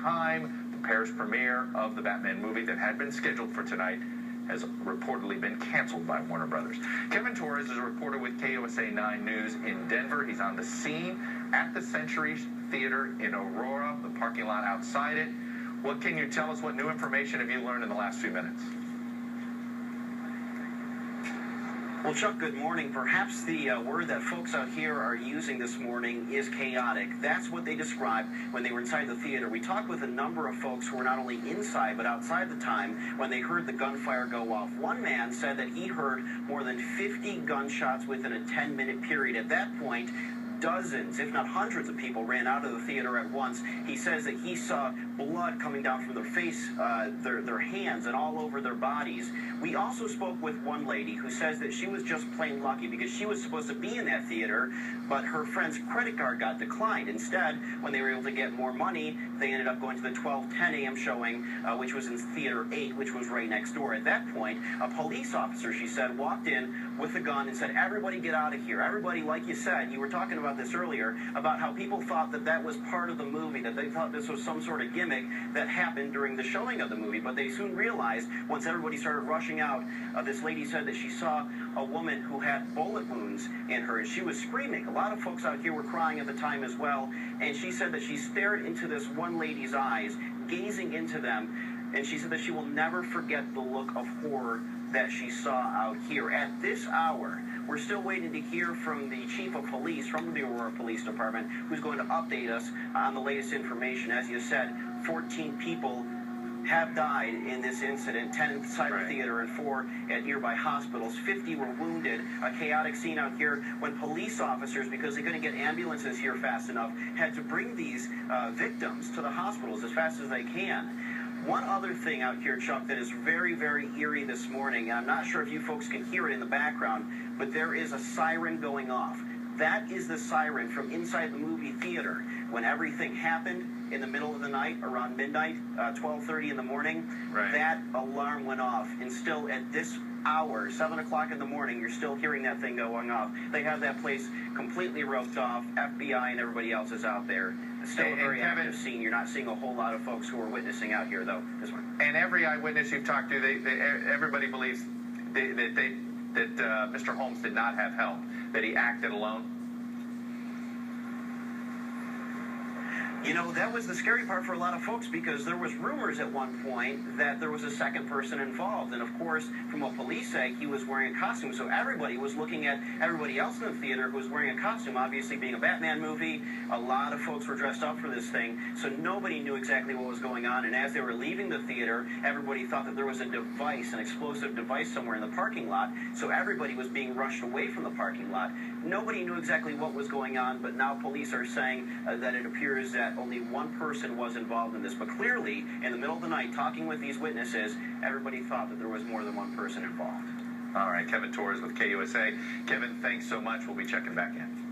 time. The Paris premiere of the Batman movie that had been scheduled for tonight has reportedly been canceled by Warner Brothers. Kevin Torres is a reporter with KUSA 9 News in Denver. He's on the scene at the Century Theater in Aurora, the parking lot outside it. What can you tell us? What new information have you learned in the last few minutes? Well, Chuck, good morning. Perhaps the word that folks out here are using this morning is chaotic. That's what they described when they were inside the theater. We talked with a number of folks who were not only inside but outside the time when they heard the gunfire go off. One man said that he heard more than 50 gunshots within a 10-minute period. At that point, dozens, if not hundreds of people ran out of the theater at once. He says that he saw blood coming down from their face, their hands, and all over their bodies. We also spoke with one lady who says that she was just plain lucky because she was supposed to be in that theater, but her friend's credit card got declined. Instead, when they were able to get more money, they ended up going to the 12:10 a.m. showing, which was in Theater 8, which was right next door. At that point, a police officer, she said, walked in with a gun and said, "Everybody get out of here." Everybody, like you said, you were talking about this earlier, about how people thought that that was part of the movie, that they thought this was some sort of gimmick that happened during the showing of the movie. But they soon realized, once everybody started rushing out, this lady said that she saw a woman who had bullet wounds in her, and she was screaming. A lot of folks out here were crying at the time as well, and she said that she stared into this one lady's eyes, gazing into them, and she said that she will never forget the look of horror that she saw out here. At this hour, we're still waiting to hear from the chief of police from the Aurora Police Department, who's going to update us on the latest information. As you said, 14 people have died in this incident, 10 inside the theater and 4 at nearby hospitals. 50 were wounded. A chaotic scene out here when police officers, because they couldn't get ambulances here fast enough, had to bring these victims to the hospitals as fast as they can. One other thing out here, Chuck, that is very, very eerie this morning, and I'm not sure if you folks can hear it in the background, but there is a siren going off. That is the siren from inside the movie theater. When everything happened in the middle of the night, around midnight, 12:30 in the morning, that alarm went off. And still at this hour, 7 o'clock in the morning, you're still hearing that thing going off. They have that place completely roped off. FBI and everybody else is out there. It's still a very active scene. You're not seeing a whole lot of folks who are witnessing out here, though, this one. And every eyewitness you've talked to, everybody believes that Mr. Holmes did not have help, that he acted alone. You know, that was the scary part for a lot of folks, because there was rumors at one point that there was a second person involved. And, of course, from what police say, he was wearing a costume. So everybody was looking at everybody else in the theater who was wearing a costume, obviously being a Batman movie. A lot of folks were dressed up for this thing. So nobody knew exactly what was going on. And as they were leaving the theater, everybody thought that there was a device, an explosive device somewhere in the parking lot. So everybody was being rushed away from the parking lot. Nobody knew exactly what was going on, but now police are saying that it appears that only one person was involved in this. But clearly, in the middle of the night, talking with these witnesses, everybody thought that there was more than one person involved. All right, Kevin Torres with KUSA. Kevin, thanks so much. We'll be checking back in.